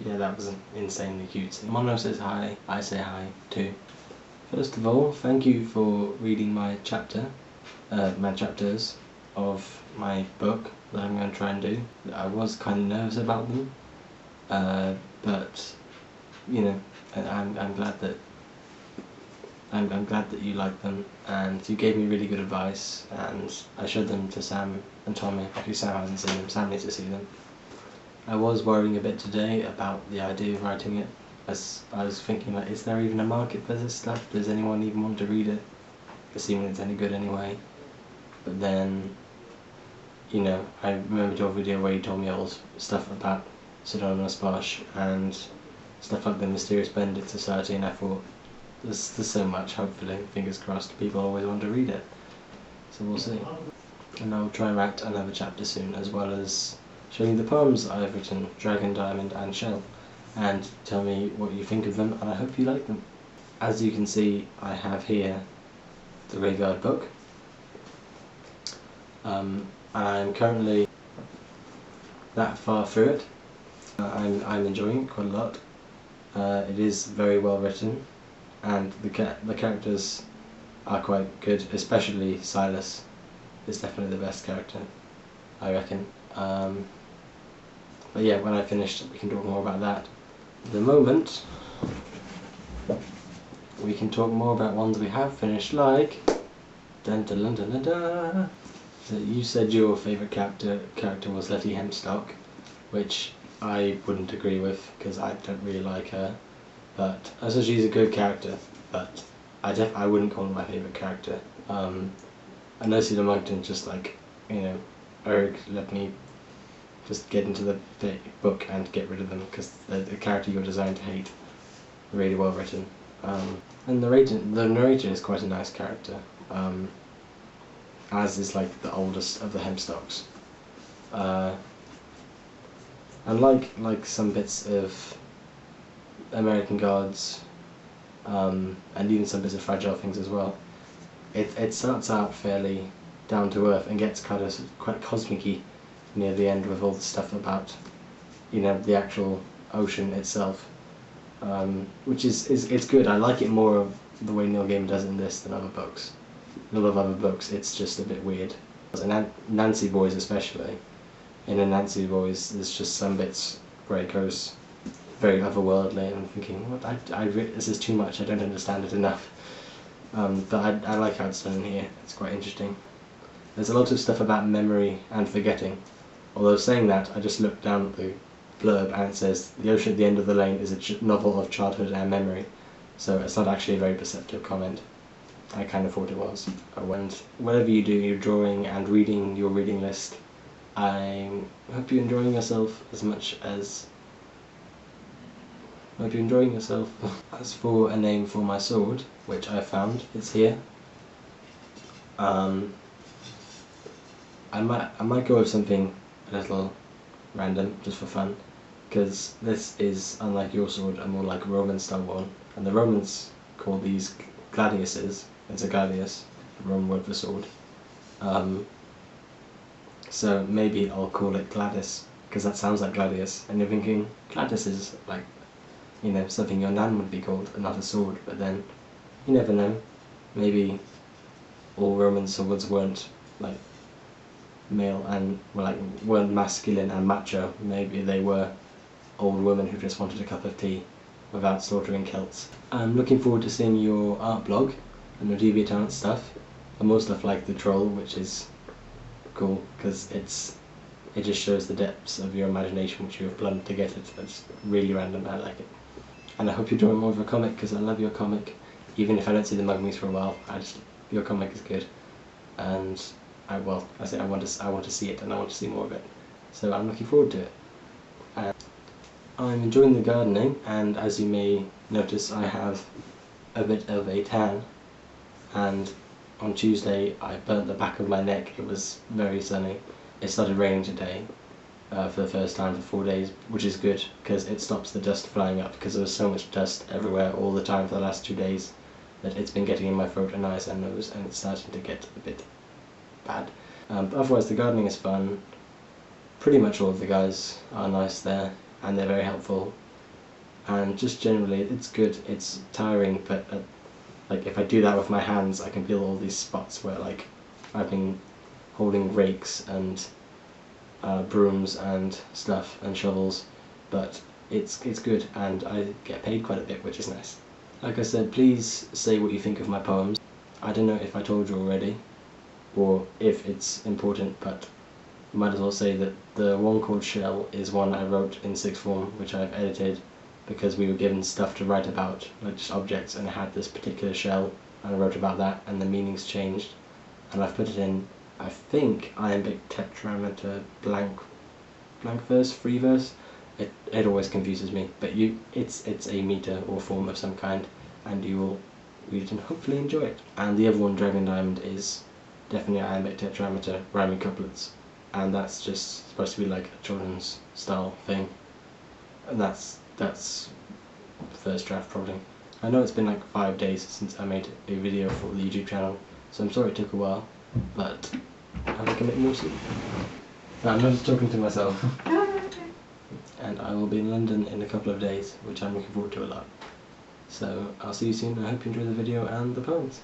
Yeah, that was insanely cute. Mono says hi, I say hi too. First of all, thank you for reading my chapters of my book that I'm going to try and do. I was kind of nervous about them, but you know, I'm glad that I'm glad that you like them, and you gave me really good advice, and I showed them to Sam and Tommy. Actually, Sam hasn't seen them. Sam needs to see them. I was worrying a bit today about the idea of writing it. As I was thinking, like, is there even a market for this stuff? Does anyone even want to read it? Assuming it's any good anyway. But then, you know, I remembered your video where you told me all stuff about Pseudonymous Bosch and stuff like the Mysterious Bandit Society, and I thought, there's so much, hopefully, fingers crossed, people always want to read it. So we'll see. And I'll try and write another chapter soon, as well as showing you the poems I've written, Dragon, Diamond and Shell, and tell me what you think of them, and I hope you like them. As you can see, I have here the Graveyard book. I'm currently that far through it. I'm enjoying it quite a lot. It is very well written, and the characters are quite good, especially Silas is definitely the best character, I reckon. But yeah, when I finish, we can talk more about that. At the moment, we can talk more about ones we have finished, like dun dun dun dun dun dun. So you said your favourite character was Letty Hempstock, which I wouldn't agree with because I don't really like her. But I suppose she's a good character, but I wouldn't call her my favourite character. I know Cedar Monkton's just like, you know, Erg, let me just get into the book and get rid of them because they're the character you're designed to hate. Really well written. And the narrator is quite a nice character, as is like the oldest of the Hempstocks. And like some bits of American Gods, and even some bits of Fragile Things as well, it starts out fairly down to earth and gets kind of quite cosmic-y near the end with all the stuff about, you know, the actual ocean itself, which it's good. I like it more of the way Neil Gaiman does it in this than other books. In a lot of other books it's just a bit weird. And Nancy Boys especially. In a Nancy Boys there's just some bits where it goes very otherworldly, and I'm thinking, what? This is too much, I don't understand it enough. But I like how it's done in here, it's quite interesting. There's a lot of stuff about memory and forgetting. Although saying that, I just looked down at the blurb and it says, "The ocean at the end of the lane is a novel of childhood and memory." So it's not actually a very perceptive comment. I kind of thought it was. And whatever you do, you're drawing and reading your reading list, I hope you're enjoying yourself as much as... I hope you're enjoying yourself. As for a name for my sword, which I found, it's here. I might go with something a little random, just for fun, because this is, unlike your sword, a more like Roman style one, and the Romans call these gladiuses. It's a gladius, the Roman word for sword. So maybe I'll call it Gladys, because that sounds like gladius, and you're thinking, Gladys is like, you know, something your nan would be called, and not a sword, but then, you never know, maybe all Roman swords weren't like male and weren't masculine and macho. Maybe they were old women who just wanted a cup of tea without slaughtering Celts. I'm looking forward to seeing your art blog and your DeviantArt stuff, and more stuff like the troll, which is cool because it just shows the depths of your imagination which you have planned to get it. It's really random, I like it. And I hope you're drawing more of a comic because I love your comic. Even if I don't see the Mugmies for a while, your comic is good. And I want to see it, and I want to see more of it. So I'm looking forward to it. And I'm enjoying the gardening, and as you may notice, I have a bit of a tan. And on Tuesday, I burnt the back of my neck. It was very sunny. It started raining today for the first time for 4 days, which is good because it stops the dust flying up. Because there was so much dust everywhere all the time for the last 2 days that it's been getting in my throat and eyes and nose, and it's starting to get a bit bad. But otherwise the gardening is fun. Pretty much all of the guys are nice there, and they're very helpful, and just generally it's good. It's tiring, but like if I do that with my hands, I can feel all these spots where like I've been holding rakes and brooms and stuff and shovels, but it's good, and I get paid quite a bit, which is nice. Like I said, please say what you think of my poems. I don't know if I told you already, or if it's important, but might as well say that the one called Shell is one I wrote in sixth form, which I've edited because we were given stuff to write about, like just objects, and it had this particular shell, and I wrote about that, and the meanings changed, and I've put it in, I think, iambic tetrameter blank verse, free verse. It always confuses me, but it's a meter or form of some kind, and you will read it and hopefully enjoy it. And the other one, Dragon Diamond, is definitely iambic tetrameter rhyming couplets, and that's just supposed to be like a children's style thing, and that's first draft probably. I know it's been like 5 days since I made a video for the YouTube channel, so I'm sorry it took a while, but I'll commit more soon. I'm not just talking to myself. And I will be in London in a couple of days, which I'm looking forward to a lot. So I'll see you soon. I hope you enjoy the video and the poems.